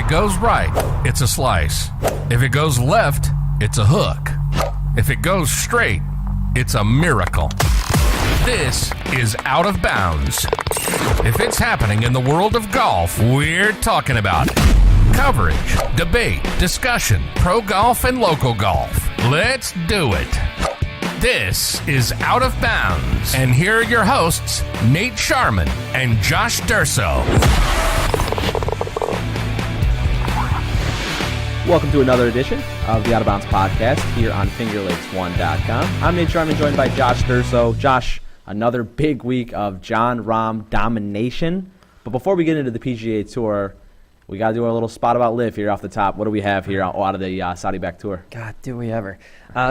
it goes right, it's a slice. If it goes left, it's a hook. If it goes straight, it's a miracle. This is Out of Bounds. If it's happening in the world of golf, we're talking about it. Coverage, debate, discussion, pro golf and local golf. Let's do it. This is Out of Bounds. And here are your hosts, Nate Sharman and Josh Durso. Welcome to another edition of the Out of Bounds podcast here on FingerLakes1.com. I'm Nate Sharman, joined by Josh Durso. Josh, another big week of Jon Rahm domination. But before we get into the PGA Tour, we got to do our little spot about LIV here off the top. What do we have here out of the Saudi-backed tour? God, do we ever.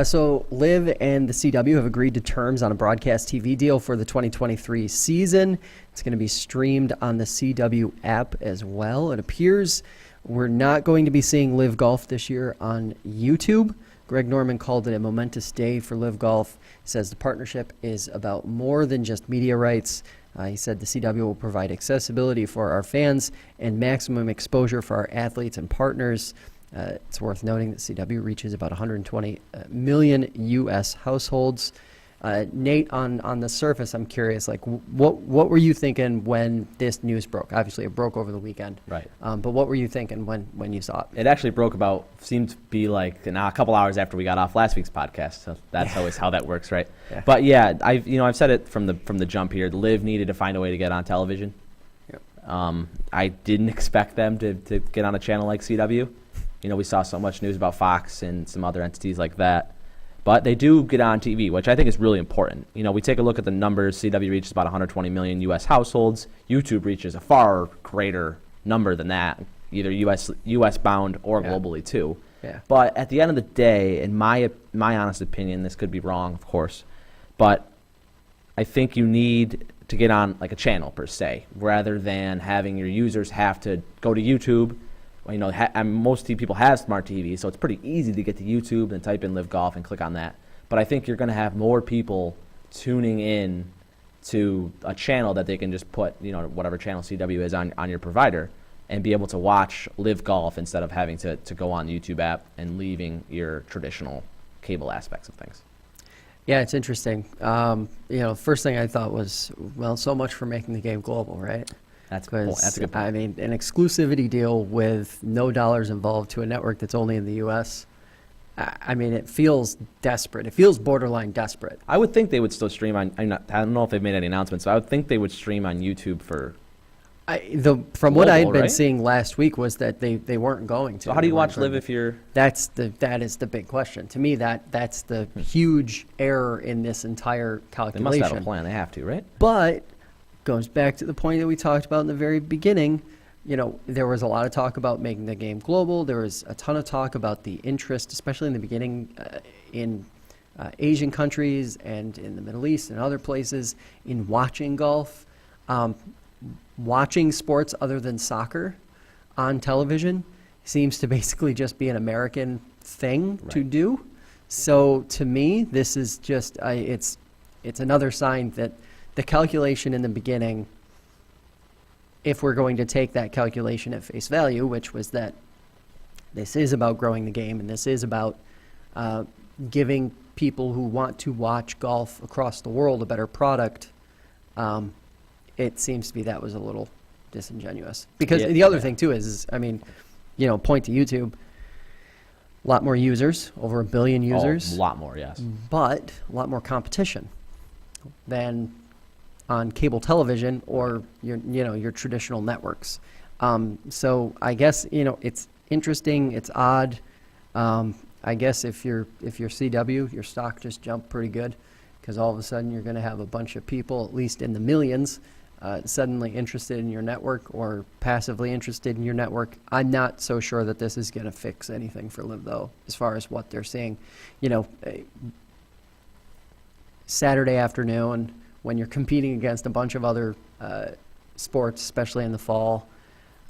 So LIV and the CW have agreed to terms on a broadcast TV deal for the 2023 season. It's going to be streamed on the CW app as well. It appears we're not going to be seeing LIV Golf this year on YouTube. Greg Norman called it a momentous day for LIV Golf. He says the partnership is about more than just media rights. He said the CW will provide accessibility for our fans and maximum exposure for our athletes and partners. It's worth noting that CW reaches about 120 million U.S. households. Nate, on the surface, I'm curious, like, what were you thinking when this news broke? Obviously, it broke over the weekend. Right. But what were you thinking when you saw it? It actually broke seemed to be like a couple hours after we got off last week's podcast. So that's always how that works, right? Yeah. But yeah, I've said it from the jump here. LIV needed to find a way to get on television. Yep. I didn't expect them to get on a channel like CW. We saw so much news about Fox and some other entities like that. But they do get on TV, which I think is really important. We take a look at the numbers. CW reaches about 120 million U.S. households. YouTube reaches a far greater number than that, either U.S. bound or globally too. Yeah. But at the end of the day, in my honest opinion, this could be wrong, of course, but I think you need to get on like a channel per se, rather than having your users have to go to YouTube. Most people have smart TVs, so it's pretty easy to get to YouTube and type in LIV Golf and click on that. But I think you're going to have more people tuning in to a channel that they can just put, whatever channel CW is on your provider, and be able to watch LIV Golf instead of having to go on the YouTube app and leaving your traditional cable aspects of things. Yeah, it's interesting. First thing I thought was, well, so much for making the game global, right? That's a good point. I mean, an exclusivity deal with no dollars involved to a network that's only in the U.S., I mean, it feels desperate. It feels borderline desperate. I would think they would still stream on, I don't know if they've made any announcements, but I would think they would stream on YouTube for from what I had been seeing last week was that they weren't going to. So how do you watch LIV if you're... That is the big question. To me, that's the huge error in this entire calculation. They must have a plan. They have to, right? But goes back to the point that we talked about in the very beginning. There was a lot of talk about making the game global. There was a ton of talk about the interest, especially in the beginning, in Asian countries and in the Middle East and other places, in watching golf. Watching sports other than soccer on television seems to basically just be an American thing to do. So to me, this is just it's another sign that the calculation in the beginning, if we're going to take that calculation at face value, which was that this is about growing the game and this is about giving people who want to watch golf across the world a better product, it seems to be that was a little disingenuous. Because the other thing, too, is point to YouTube, a lot more users, over 1 billion users. Oh, a lot more, yes. But a lot more competition than on cable television or your traditional networks. So I guess it's interesting, it's odd. I guess if you're CW, your stock just jumped pretty good because all of a sudden you're going to have a bunch of people, at least in the millions, suddenly interested in your network or passively interested in your network. I'm not so sure that this is going to fix anything for LIV, though, as far as what they're seeing. Saturday afternoon, when you're competing against a bunch of other sports, especially in the fall,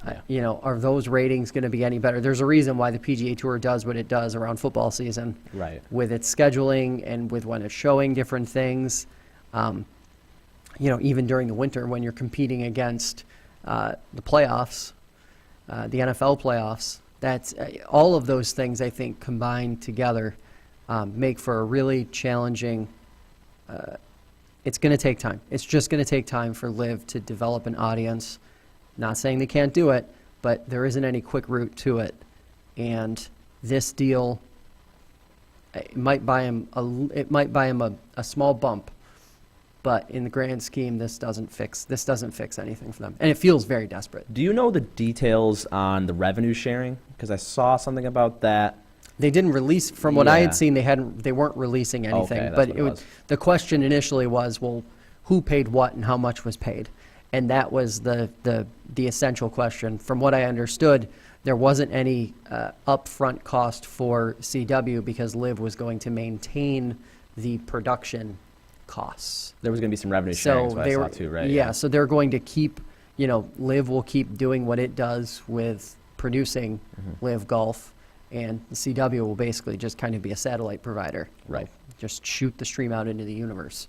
are those ratings going to be any better? There's a reason why the PGA Tour does what it does around football season, right? With its scheduling and with when it's showing different things. Even during the winter when you're competing against the playoffs, the NFL playoffs. That's all of those things, I think, combined together make for a really challenging. It's going to take time. It's just going to take time for LIV to develop an audience. Not saying they can't do it, but there isn't any quick route to it. And this deal, it might buy him a small bump, but in the grand scheme, this doesn't fix anything for them, and it feels very desperate. Do you know the details on the revenue sharing? Because I saw something about that. They didn't release, from what I Yeah. had seen, they weren't releasing anything. Okay, that's but what it was. the question initially was, well, who paid what and how much was paid? And that was the essential question. From what I understood, there wasn't any upfront cost for CW because LIV was going to maintain the production costs. There was going to be some revenue sharing, So that's what they I were, saw too, right? yeah, so they're going to keep, LIV will keep doing what it does with producing LIV Golf, and the CW will basically just kind of be a satellite provider. Right. Just shoot the stream out into the universe.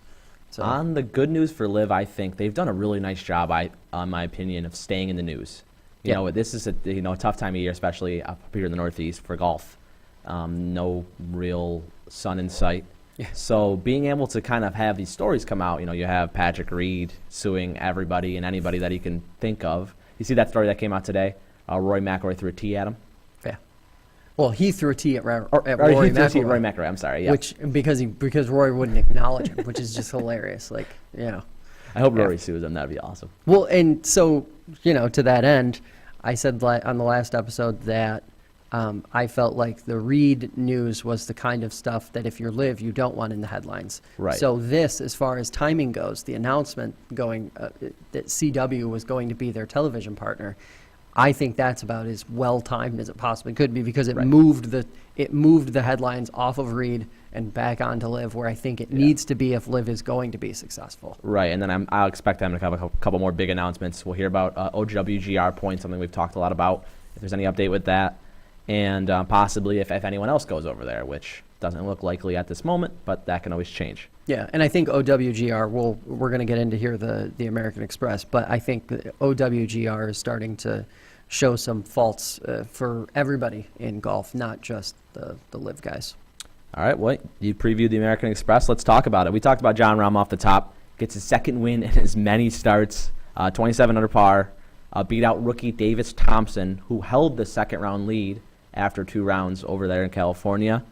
So On the good news for LIV, I think they've done a really nice job, on my opinion, of staying in the news. You know, this is a tough time of year, especially up here in the Northeast for golf. No real sun in sight. Yeah. So being able to kind of have these stories come out, you have Patrick Reed suing everybody and anybody that he can think of. You see that story that came out today? Rory McIlroy threw a tee at him. yeah. Well, he threw a tee at, Or Rory he threw a tee at McIlroy, Rory McIlroy. I'm sorry. Yeah. because Rory wouldn't acknowledge him, which is just hilarious. I hope Rory sues him. That'd be awesome. Well, and so, to that end, I said on the last episode that I felt like the Reed news was the kind of stuff that if you're LIV, you don't want in the headlines. Right. So this, as far as timing goes, the announcement going that CW was going to be their television partner, I think that's about as well timed as it possibly could be because it Right. moved the headlines off of Reed and back onto LIV, where I think it needs to be if LIV is going to be successful. Right, and then I'll expect them to have a couple more big announcements. We'll hear about OWGR points, something we've talked a lot about, if there's any update with that, and possibly if anyone else goes over there, which doesn't look likely at this moment, but that can always change. Yeah, and I think OWGR, we're going to get into here the American Express, but I think OWGR is starting to show some faults for everybody in golf, not just the LIV guys. All right, well, you previewed the American Express. Let's talk about it. We talked about Jon Rahm off the top. Gets his second win in as many starts, 27 under par. Beat out rookie Davis Thompson, who held the second-round lead after 2 rounds over there in California.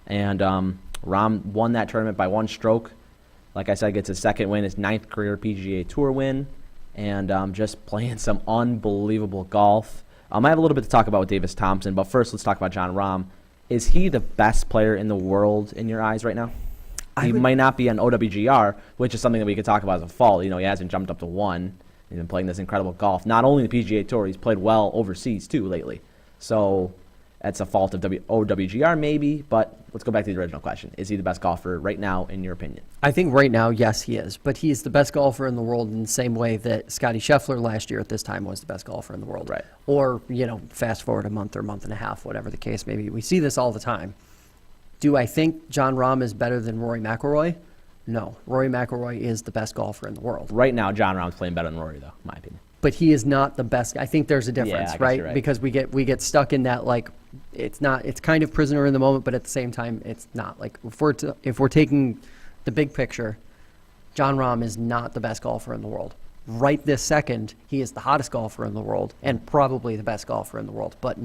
And Rahm won that tournament by 1 stroke. Like I said, gets his second win, his 9th career PGA Tour win, and just playing some unbelievable golf. I have a little bit to talk about with Davis Thompson, but first let's talk about Jon Rahm. Is he the best player in the world in your eyes right now? He might not be on OWGR, which is something that we could talk about as a fault. He hasn't jumped up to 1. He's been playing this incredible golf. Not only the PGA Tour, he's played well overseas too lately. So that's a fault of OWGR maybe, but let's go back to the original question. Is he the best golfer right now in your opinion? I think right now, yes, he is. But he's the best golfer in the world in the same way that Scotty Scheffler last year at this time was the best golfer in the world. Right. Or, fast forward a month or month and a half, whatever the case may be. We see this all the time. Do I think Jon Rahm is better than Rory McIlroy? No. Rory McIlroy is the best golfer in the world. Right now, Jon Rahm's playing better than Rory, though, in my opinion. But he is not the best. I think there's a difference, I guess right? you're right? Because we get stuck in that it's kind of prisoner in the moment, but at the same time it's not. Like if we're taking the big picture, Jon Rahm is not the best golfer in the world. Right this second, he is the hottest golfer in the world and probably the best golfer in the world, but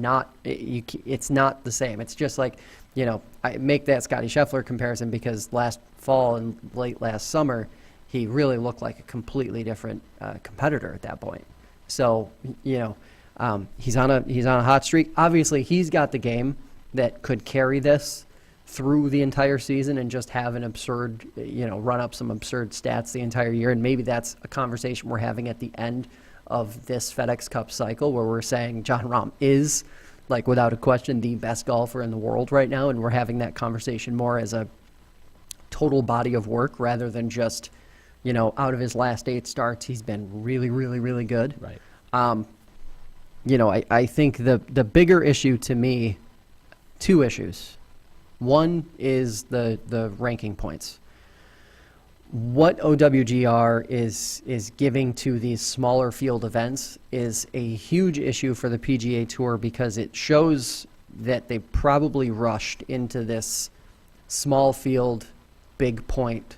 it's not the same. It's just like, I make that Scotty Scheffler comparison because last fall and late last summer, he really looked like a completely different competitor at that point. So, he's on a hot streak. Obviously, he's got the game that could carry this through the entire season and just have an absurd, run up some absurd stats the entire year. And maybe that's a conversation we're having at the end of this FedEx Cup cycle where we're saying Jon Rahm is, without a question, the best golfer in the world right now. And we're having that conversation more as a total body of work rather than just, out of his last 8 starts, he's been really, really, really good. Right. I think the bigger issue to me, 2 issues. One is the ranking points. what OWGR is giving to these smaller field events is a huge issue for the PGA Tour because it shows that they probably rushed into this small field, big point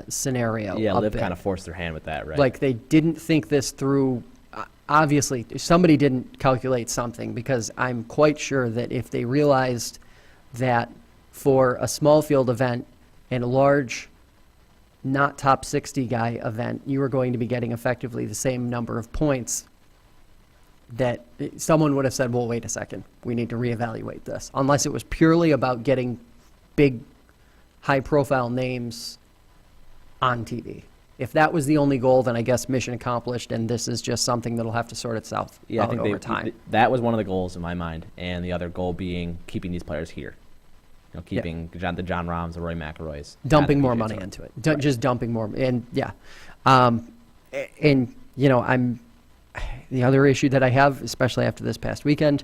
scenario. Yeah, a LIV bit. kind of forced their hand with that, right? Like they didn't think this through. Obviously, somebody didn't calculate something because I'm quite sure that if they realized that for a small field event and a large, not top 60 guy event, you were going to be getting effectively the same number of points, that someone would have said, well, wait a second, we need to reevaluate this. Unless it was purely about getting big, high-profile names on TV. If that was the only goal, then I guess mission accomplished, and this is just something that'll have to sort itself out over time. That was one of the goals in my mind, and the other goal being keeping these players here. Keeping the Jon Rahms, the Rory McIlroys. Dumping more money into it. Right. Just dumping more. And, I'm the other issue that I have, especially after this past weekend,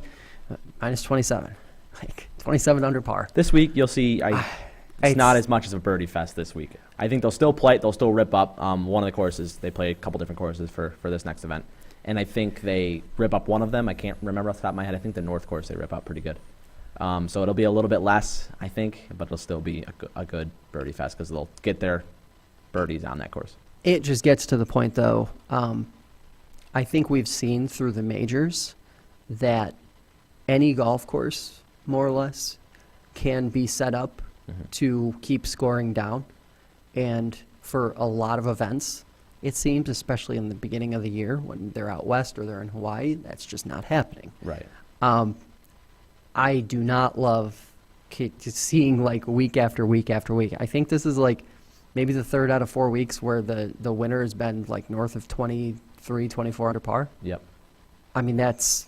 minus 27. Like, 27 under par. This week, you'll see it's not as much as a birdie fest this week. I think they'll still play it. They'll still rip up one of the courses. They play a couple different courses for this next event. And I think they rip up one of them. I can't remember off the top of my head. I think the North course they rip up pretty good. So it'll be a little bit less, I think, but it'll still be a good birdie fest because they'll get their birdies on that course. It just gets to the point, though, I think we've seen through the majors that any golf course, more or less, can be set up to keep scoring down. And for a lot of events, it seems, especially in the beginning of the year when they're out west or they're in Hawaii, that's just not happening. Right. I do not love seeing like week after week after week. I think this is like maybe the third out of 4 weeks where the winner has been like north of 23, 24 under par. Yep. I mean, that's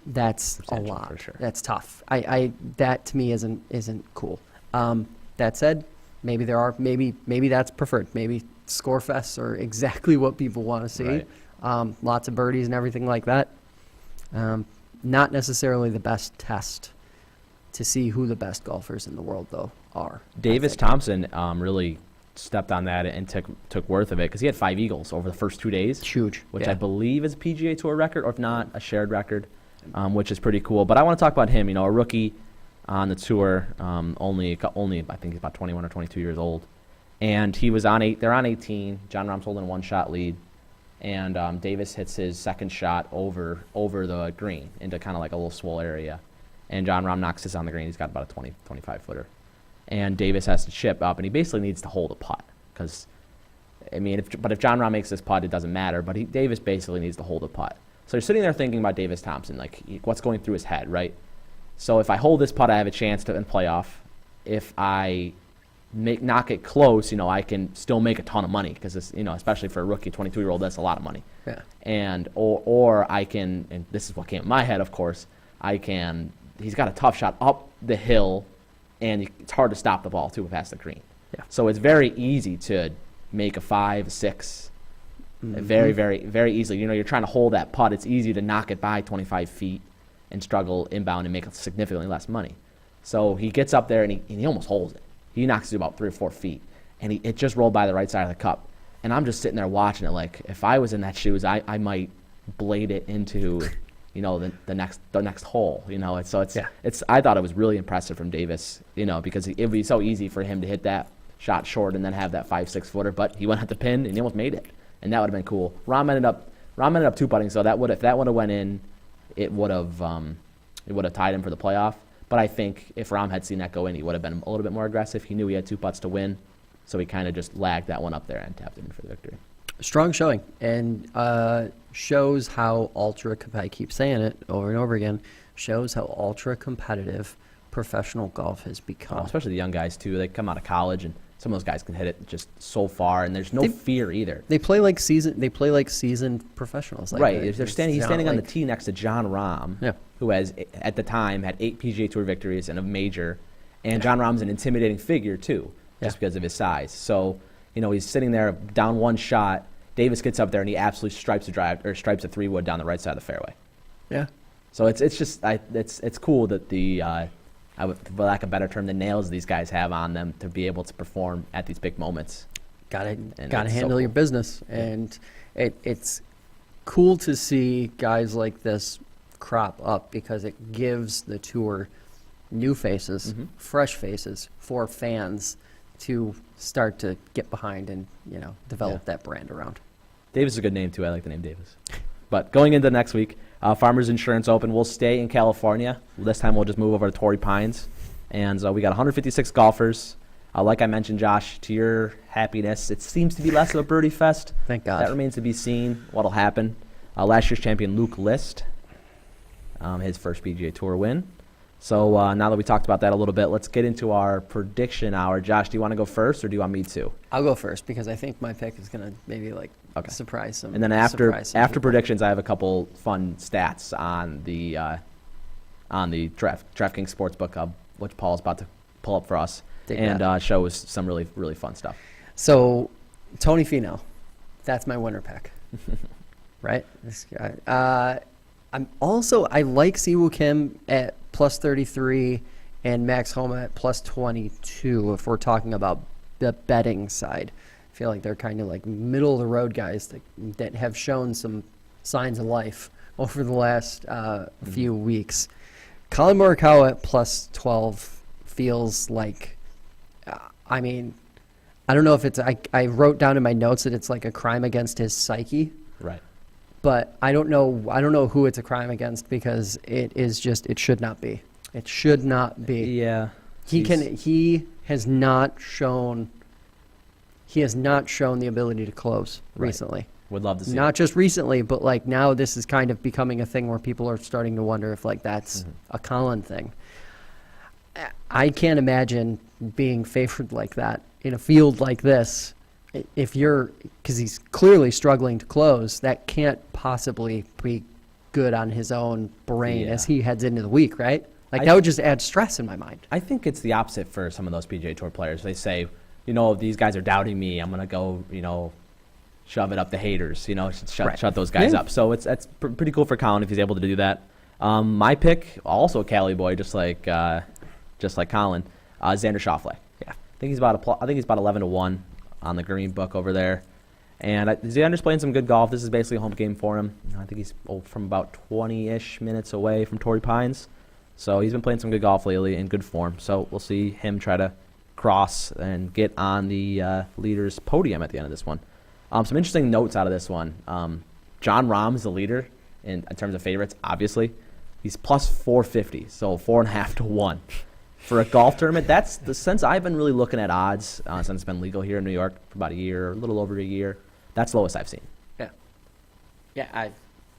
a lot. For sure. That's tough. I that to me isn't cool. That said, maybe that's preferred. Maybe score fests are exactly what people want to see. Right. Lots of birdies and everything like that. Not necessarily the best test to see who the best golfers in the world, though, are. Davis Thompson really stepped on that and took worth of it because he had 5 eagles over the first 2 days. Huge. Which I believe is a PGA Tour record, or if not, a shared record, which is pretty cool. But I want to talk about him, a rookie on the tour, only I think he's about 21 or 22 years old. And he was they're on 18. Jon Rahm's holding a 1-shot lead. And Davis hits his second shot over the green into kind of like a little swole area. And Jon Rahm knocks this on the green. He's got about a 20, 25-footer. And Davis has to chip up, and he basically needs to hold a putt. Because, if Jon Rahm makes this putt, it doesn't matter. But Davis basically needs to hold a putt. So you're sitting there thinking about Davis Thompson, like what's going through his head, right? So if I hold this putt, I have a chance to playoff. If I knock it close, I can still make a ton of money because especially for a rookie 22-year-old, that's a lot of money. Yeah. And or I can, and this is what came in my head, of course. He's got a tough shot up the hill, and it's hard to stop the ball too past the green. Yeah. So it's very easy to make a 5, 6, very, very, very easily. You're trying to hold that putt. It's easy to knock it by 25 feet and struggle inbound and make significantly less money. So he gets up there and he almost holds it. He knocks it about 3 or 4 feet, and it just rolled by the right side of the cup. And I'm just sitting there watching it like, if I was in that shoes, I might blade it into, the next hole. I thought it was really impressive from Davis, because it would be so easy for him to hit that shot short and then have that 5-6 footer, but he went at the pin and he almost made it, and that would have been cool. Rahm ended up 2-putting, so if that would have went in, it would have tied him for the playoff. But I think if Rahm had seen that go in, he would have been a little bit more aggressive. He knew he had 2 putts to win, so he kind of just lagged that one up there and tapped it in for the victory. Strong showing, and shows how I keep saying it over and over again, shows how ultra-competitive professional golf has become. Especially the young guys, too. They come out of college, and some of those guys can hit it just so far, and there's no fear either. They play like seasoned professionals. Right. He's standing on the tee next to Jon Rahm, who has, at the time, had 8 PGA Tour victories and a major. And Jon Rahm's an intimidating figure, too, just because of his size. So, he's sitting there down 1 shot. Davis gets up there, and he absolutely stripes a 3-wood down the right side of the fairway. Yeah. So it's cool that for lack of a better term, the nails these guys have on them to be able to perform at these big moments. Gotta it's handle so your cool. business, and it's cool to see guys like this crop up because it gives the tour new faces, fresh faces for fans to start to get behind and develop that brand around. Davis is a good name, too. I like the name Davis. But going into next week, Farmers Insurance Open, we'll stay in California. This time we'll just move over to Torrey Pines. And we got 156 golfers. Like I mentioned, Josh, to your happiness, it seems to be less of a birdie fest. Thank God. That remains to be seen what'll happen. Last year's champion, Luke List, his first PGA Tour win. So now that we talked about that a little bit, let's get into our prediction hour. Josh, do you want to go first, or do you want me to? I'll go first because I think my pick is going to maybe surprise some. And then after people. predictions, I have a couple fun stats on the DraftKings Sportsbook, which Paul's about to pull up for us, show us some really, really fun stuff. So, Tony Finau, that's my winner pick, right? This guy. I like Siwoo Kim at plus 33 and Max Homa at plus 22 if we're talking about the betting side. I feel like they're kind of like middle of the road guys that have shown some signs of life over the last few weeks. Colin Morikawa at plus 12 feels like, I don't know if it's, I wrote down in my notes that it's like a crime against his psyche. Right. But I don't know who it's a crime against because it should not be. It should not be. Yeah. He has not shown the ability to close recently. Would love to see Not just recently, but like now this is kind of becoming a thing where people are starting to wonder if like that's a Colin thing. I can't imagine being favored like that in a field like this. Because he's clearly struggling to close, that can't possibly be good on his own brain as he heads into the week, right? Like that would just add stress in my mind. I think it's the opposite for some of those PGA Tour players. They say, these guys are doubting me. I'm going to go, shove it up the haters, shut those guys up. So that's pretty cool for Colin if he's able to do that. My pick, also a Cali boy, just like Colin, Xander Schauffele. Yeah. I think he's about 11-1 on the green book over there. And Xander's playing some good golf. This is basically a home game for him. I think he's from about 20-ish minutes away from Torrey Pines. So he's been playing some good golf lately in good form. So we'll see him try to cross and get on the leader's podium at the end of this one. Some interesting notes out of this one. Jon Rahm is the leader in terms of favorites, obviously. He's plus 450, so 4.5 to 1. For a golf tournament, that's since I've been really looking at odds since it's been legal here in New York for about a year, a little over a year. That's the lowest I've seen. Yeah.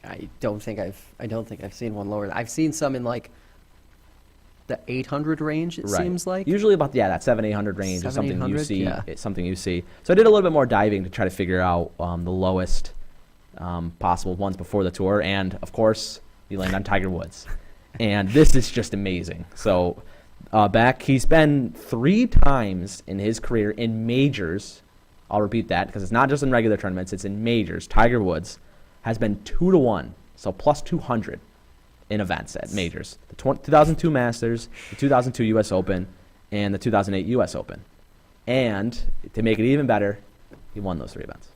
I don't think I've seen one lower. I've seen some in like the 800 range. It seems like usually about that 700-800 range is something you see. Yeah. It's something you see. So I did a little bit more diving to try to figure out the lowest possible ones before the tour, and of course you land on Tiger Woods, and this is just amazing. So. He's been 3 times in his career in majors. I'll repeat that because it's not just in regular tournaments, it's in majors. Tiger Woods has been 2-1, so plus 200 in events at majors. The 2002 Masters, the 2002 U.S. Open, and the 2008 U.S. Open. And to make it even better, he won those 3 events.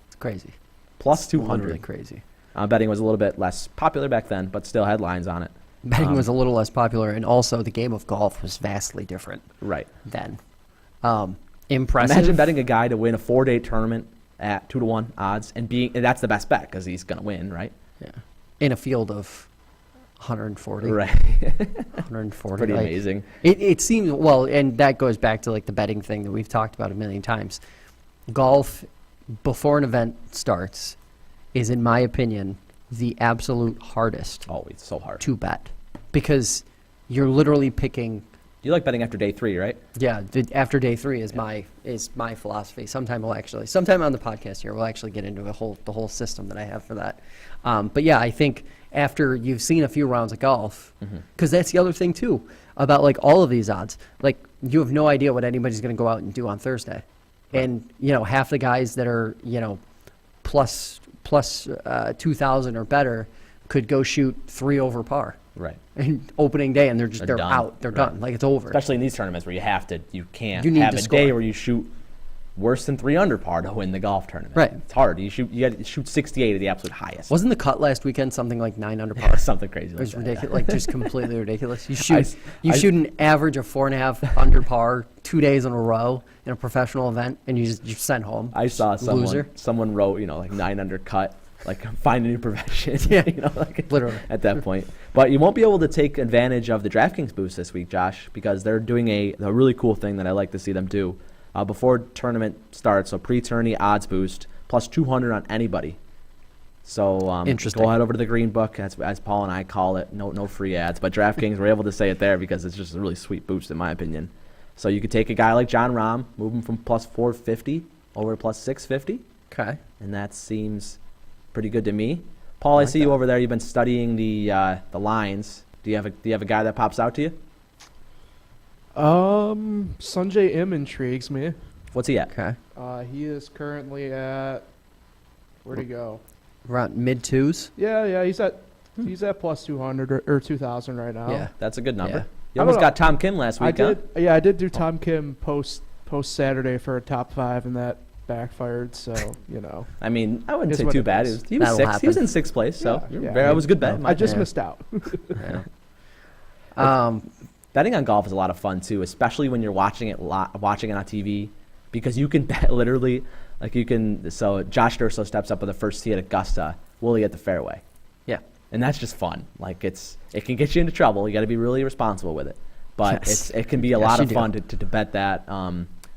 It's crazy. Plus 200. Literally crazy. Betting was a little bit less popular back then, but still had lines on it. Betting was a little less popular, and also the game of golf was vastly different. Right. Then. Impressive. Imagine betting a guy to win a 4-day tournament at 2-1 odds, and that's the best bet because he's going to win, right? Yeah. In a field of 140. Right. 140. Pretty amazing. It seems, well, and that goes back to like the betting thing that we've talked about a million times. Golf, before an event starts, is, in my opinion, the absolute hardest. Oh, it's so hard to bet because you're literally picking. You like betting after day 3, right? Yeah, after day 3 is my philosophy. Sometime on the podcast here we'll actually get into the whole system that I have for that. But yeah, I think after you've seen a few rounds of golf, because that's the other thing too about like all of these odds. Like you have no idea what anybody's going to go out and do on Thursday, right. And half the guys that are plus 2,000 or better could go shoot 3 over par. Right. And opening day, and they're done. out. They're done. Like it's over. Especially in these tournaments where you can't need have to a score. day where you shoot worse than 3 under par to win the golf tournament. Right. It's hard. You got to shoot 68 at the absolute highest. Wasn't the cut last weekend something like 9 under par? Something crazy It like was that. ridiculous, like just completely ridiculous. You shoot, I- shoot an average of 4.5 under par 2 days in a row in a professional event, and you sent home. I saw Loser. someone wrote, like 9 under cut, like find a new profession. Yeah. Like Literally. at that point. But you won't be able to take advantage of the DraftKings boost this week, Josh, because they're doing a really cool thing that I like to see them do. Before tournament starts, so pre-tourney odds boost, plus 200 on anybody. So Interesting. go head over to the Green Book, as Paul and I call it. No free ads, but DraftKings were able to say it there because it's just a really sweet boost in my opinion. So you could take a guy like Jon Rahm, move him from plus 450 over to plus 650, Okay. and that seems pretty good to me. Paul, I see you over there. You've been studying the lines. Do you have a guy that pops out to you? Sanjay M intrigues me. What's he at? Okay. He is currently at, where'd he go? Around mid twos. Yeah, he's at plus 200 or 2,000 right now. Yeah. That's a good number. Yeah. You almost got Tom Kim last week, huh? I did do Tom Kim post Saturday for a top 5, and that backfired. So I mean, I wouldn't It's say what too it bad. is. He was That'll sixth. He was happen. in 6th place, so Yeah. that was a good bet. in my I just opinion. missed out. Yeah. Betting on golf is a lot of fun too, especially when you're watching it on TV, because you can bet literally, like you can. So Josh Durso steps up with the first tee at Augusta. Will he hit the fairway? Yeah. And that's just fun. Like it can get you into trouble. You got to be really responsible with it. But Yes. it can be a Yes, lot you of do. fun to bet that.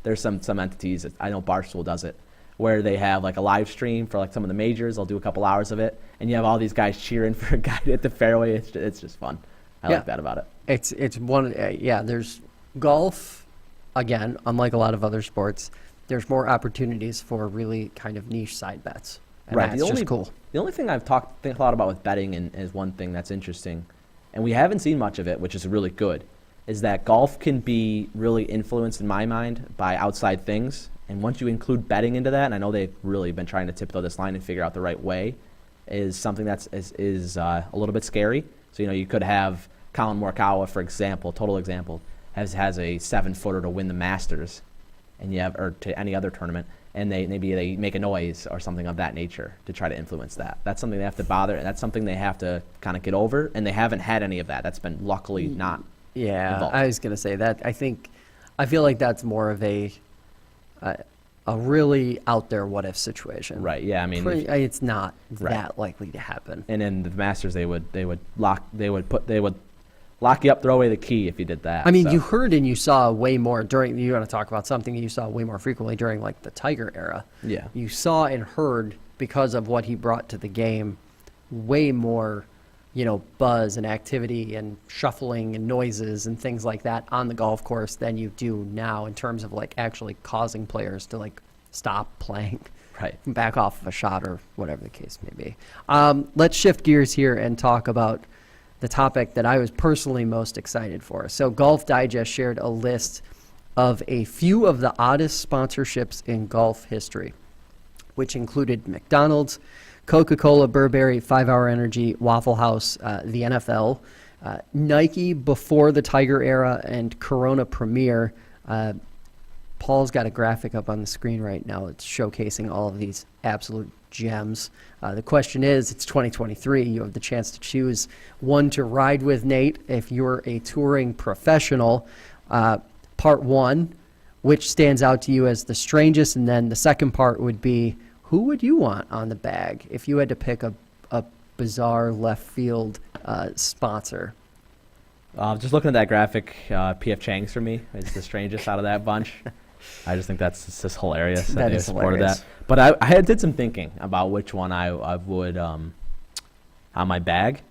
There's some entities, I know Barstool does it, where they have like a live stream for like some of the majors. They'll do a couple hours of it, and you have all these guys cheering for a guy to hit the fairway. It's just fun. I Yeah. like that about it. It's one. There's golf. Again, unlike a lot of other sports, there's more opportunities for really kind of niche side bets. And Right. That's just cool. The only thing I've think a lot about with betting and is one thing that's interesting, and we haven't seen much of it, which is really good, is that golf can be really influenced in my mind by outside things. And once you include betting into that, and I know they've really been trying to tiptoe this line and figure out the right way, is something that's is a little bit scary. So you could have Colin Morikawa, for example, total example, has a 7-footer to win the Masters, and or to any other tournament, and they make a noise or something of that nature to try to influence that. That's something they have to bother, and that's something they have to kind of get over, and they haven't had any of that. That's been luckily not Yeah, involved. I was gonna say that. I feel like that's more of a really out there what if situation. Right. Yeah. I mean, It's not Right. that likely to happen. and in the Masters, they would lock you up, throw away the key if you did that. I mean, so. you heard and you saw way more during. You want to talk about something you saw way more frequently during like the Tiger era. Yeah. You saw and heard because of what he brought to the game, way more, buzz and activity and shuffling and noises and things like that on the golf course than you do now in terms of like actually causing players to like stop playing, Right. back off of a shot or whatever the case may be. Let's shift gears here and talk about the topic that I was personally most excited for. So Golf Digest shared a list of a few of the oddest sponsorships in golf history, which included McDonald's, Coca-Cola, Burberry, 5 Hour Energy, Waffle House, the NFL, Nike before the Tiger era, and Corona Premier. Paul's got a graphic up on the screen right now. It's showcasing all of these absolute gems. The question is, it's 2023. You have the chance to choose one to ride with, Nate, if you're a touring professional. Part one, which stands out to you as the strangest? And then the second part would be, who would you want on the bag if you had to pick a bizarre left field sponsor? Just looking at that graphic, P.F. Chang's for me is the strangest out of that bunch. I just think that's just hilarious that they is supported hilarious. that. But I did some thinking about which one I would on my bag,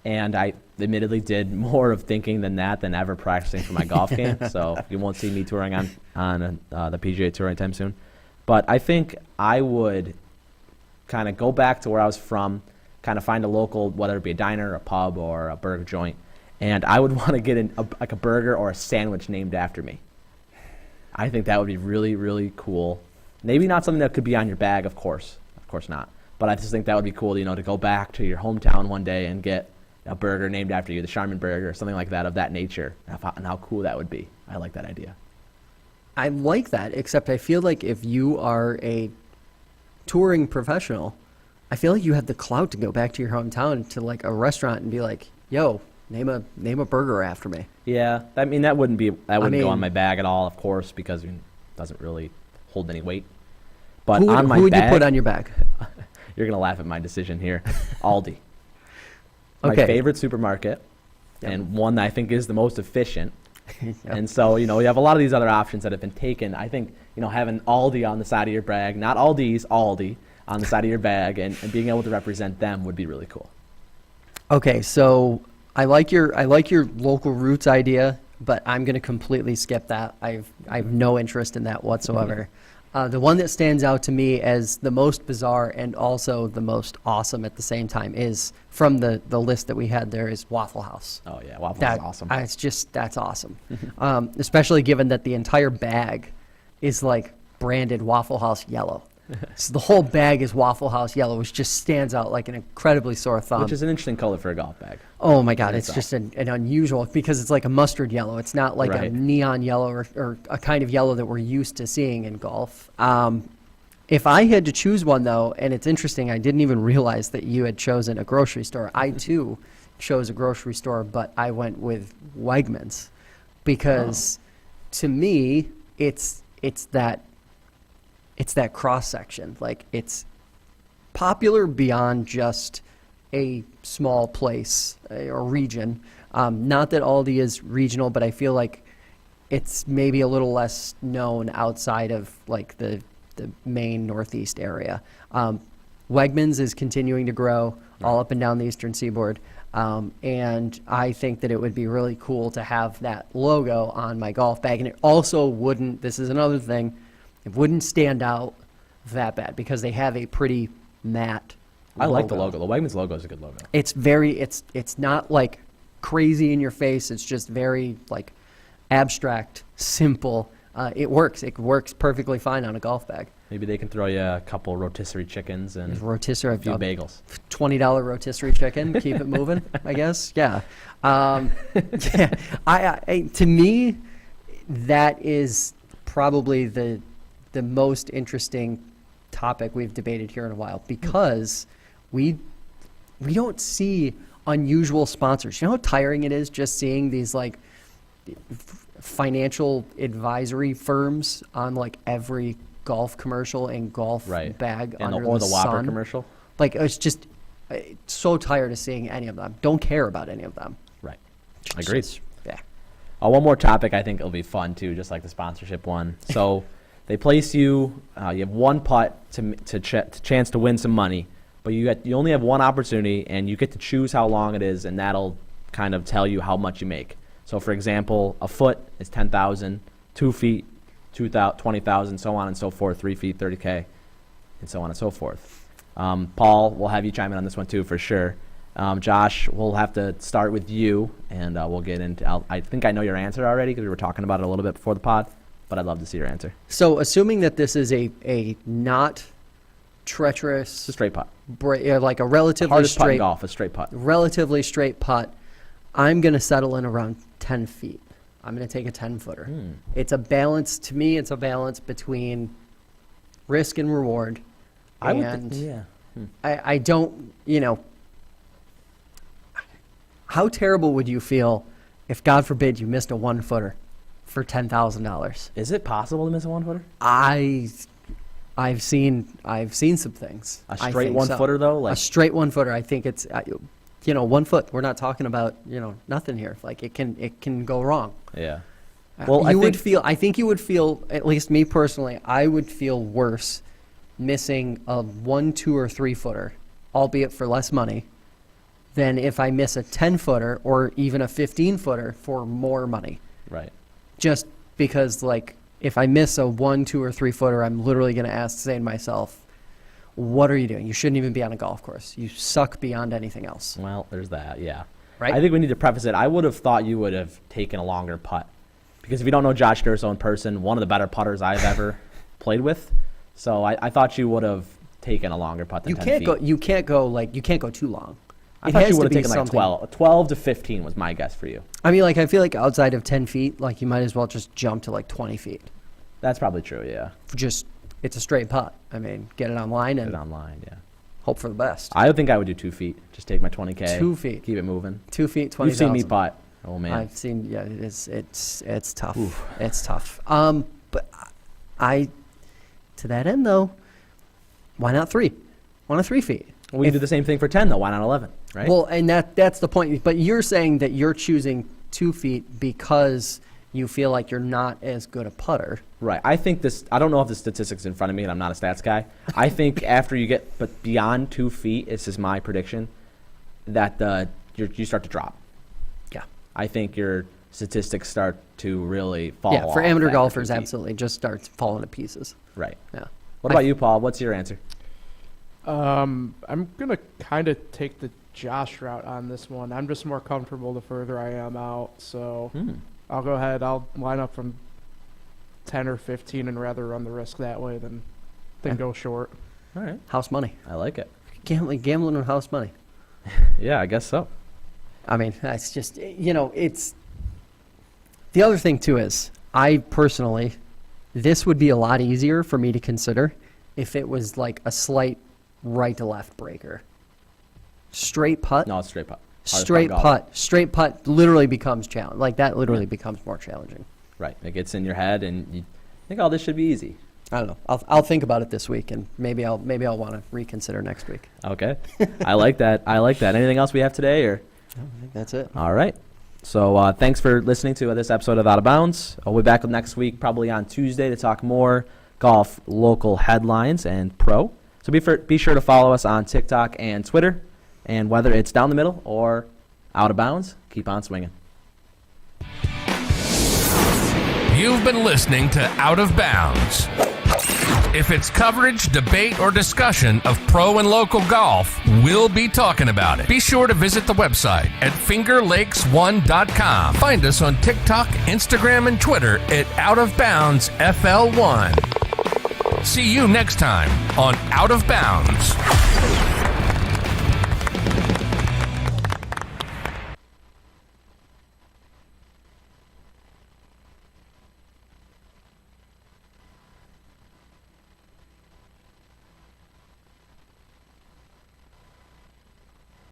and I admittedly did more of thinking than ever practicing for my golf game. So you won't see me touring on the PGA Tour anytime soon. But I think I would kind of go back to where I was from, kind of find a local, whether it be a diner, a pub, or a burger joint, and I would want to get like a burger or a sandwich named after me. I think that would be really, really cool. Maybe not something that could be on your bag, of course not. But I just think that would be cool, to go back to your hometown one day and get a burger named after you, the Charmin burger or something like that of that nature, and how cool that would be. I like that idea. I like that, except I feel like if you are a touring professional, I feel like you have the clout to go back to your hometown to like a restaurant and be like, "Yo, name a burger after me." Yeah, that wouldn't go mean- on my bag at all, of course, because it doesn't really hold any weight. But Who would, on my who would bag, you put on your bag? you're gonna laugh at my decision here. Aldi, my Okay. favorite supermarket, Yep. and one that I think is the most efficient. Yep. And so, you have a lot of these other options that have been taken. I think, having Aldi on the side of your bag, not Aldi's, Aldi on the side of your bag, and being able to represent them would be really cool. Okay, so I like your local roots idea, but I'm going to completely skip that. I have no interest in that whatsoever. The one that stands out to me as the most bizarre and also the most awesome at the same time is from the list that we had there is Waffle House. Oh, yeah, Waffle House is awesome. That's awesome. Especially given that the entire bag is like branded Waffle House yellow. So the whole bag is Waffle House yellow, which just stands out like an incredibly sore thumb. Which is an interesting color for a golf bag. Oh my God, in it's itself. just an unusual because it's like a mustard yellow. It's not like a Right. neon yellow or a kind of yellow that we're used to seeing in golf. If I had to choose one though, and it's interesting, I didn't even realize that you had chosen a grocery store. I too chose a grocery store, but I went with Wegmans because to me, it's that cross section. Like it's popular beyond just a small place or region. Not that Aldi is regional, but I feel like it's maybe a little less known outside of like the main Northeast area. Wegmans is continuing to grow all up and down the Eastern Seaboard. And I think that it would be really cool to have that logo on my golf bag. And it also wouldn't, this is another thing, it wouldn't stand out that bad because they have a pretty matte I like the logo. The Wegmans logo is a good logo. It's very, it's not like crazy in your face. It's just very like abstract, simple. It works. It works perfectly fine on a golf bag. Maybe they can throw you a couple rotisserie chickens and Rotisserie, a few bagels. $20 rotisserie chicken. Keep it moving, I guess. Yeah. Yeah. To me, that is probably the most interesting topic we've debated here in a while because we don't see unusual sponsors. You know how tiring it is just seeing these like financial advisory firms on like every golf commercial and golf Right. bag And under or the the Whopper sun. commercial. Like it's just so tired of seeing any of them. Don't care about any of them. Right. It's Agreed. just- yeah. One more topic I think will be fun too, just like the sponsorship one. So they place you. You have one putt to chance to win some money, but you only have one opportunity, and you get to choose how long it is, and that'll kind of tell you how much you make. So, for example, a foot is 10,000, 2 feet, 20,000, so on and so forth. 3 feet, 30K, and so on and so forth. Paul, we'll have you chime in on this one too for sure. Josh, we'll have to start with you, and we'll get into. I think I know your answer already because we were talking about it a little bit before the pod, but I'd love to see your answer. So assuming that this is a not treacherous, It's a straight putt. like a relatively Hardest putt in straight, golf, a straight putt. relatively straight putt, I'm going to settle in around 10 feet. I'm going to take a 10-footer. It's a balance, to me, it's a balance between risk and reward. I would And yeah. I don't, how terrible would you feel if, God forbid, you missed a 1-footer for $10,000? Is it possible to miss a 1-footer? I've seen some things. A I straight think so. 1-footer though, like A straight 1-footer. I think it's 1 foot. We're not talking about nothing here. Like it can go wrong. yeah. Well, I I think you would feel, at least me personally, I would feel worse missing a 1, 2, or 3-footer, albeit for less money, than if I miss a 10-footer or even a 15-footer for more money. right. Just because, like, if I miss a 1, 2, or 3-footer, I'm literally going to say to myself, what are you doing? You shouldn't even be on a golf course. You suck beyond anything else. Well, there's that. Yeah. Right? I think we need to preface it. I would have thought you would have taken a longer putt because if you don't know Josh Durso in person, one of the better putters I've ever played with. So I thought you would have taken a longer putt than You 10 can't feet. go. You can't go too long. I It thought has you to would have be taken like something- 12. 12 to 15 was my guess for you. I mean, like I feel like outside of 10 feet, like you might as well just jump to like 20 feet. That's probably true, yeah. Just, it's a straight putt. I mean, get it online Get and it online, yeah. hope for the best. I think I would do 2 feet. Just take my 20K. 2 feet. Keep it moving. 2 feet, 20,000. You've seen me putt. Oh, man. I've seen, yeah, it's tough. Oof. It's tough. But to that end though, why not 3? Why not 3 feet? We can do the same thing for 10, though. Why not 11, right? Well, and that's the point. But you're saying that you're choosing 2 feet because you feel like you're not as good a putter. Right. I think this, I don't know if the statistics in front of me, and I'm not a stats guy. I think after you get but beyond 2 feet, this is my prediction, that you start to drop. Yeah. I think your statistics start to really fall off. Yeah, for amateur after golfers, 2 feet. absolutely. Just starts falling to pieces. Right. Yeah. What about you, Paul? What's your answer? I'm gonna kind of take the Josh route on this one. I'm just more comfortable the further I am out, so I'll go ahead. I'll line up from 10 or 15 and rather run the risk that way than go short. All right. House money. I like it. Gambling with house money. Yeah, I guess so. I mean, that's just, it's... The other thing, too, is I personally, this would be a lot easier for me to consider if it was like a slight right to left breaker. Straight putt. No, it's straight putt. Straight putt literally becomes challenge. Like that literally becomes more challenging. Right. It gets in your head, and you think, oh, this should be easy. I don't know. I'll think about it this week, and maybe I'll want to reconsider next week. Okay. I like that. Anything else we have today, or? I think that's it. All right. So thanks for listening to this episode of Out of Bounds. We'll be back next week, probably on Tuesday, to talk more golf local headlines and pro. So be sure to follow us on TikTok and Twitter. And whether it's down the middle or out of bounds, keep on swinging. You've been listening to Out of Bounds. If it's coverage, debate, or discussion of pro and local golf, we'll be talking about it. Be sure to visit the website at fingerlakes1.com. Find us on TikTok, Instagram, and Twitter at OutOfBoundsFL1. See you next time on Out of Bounds.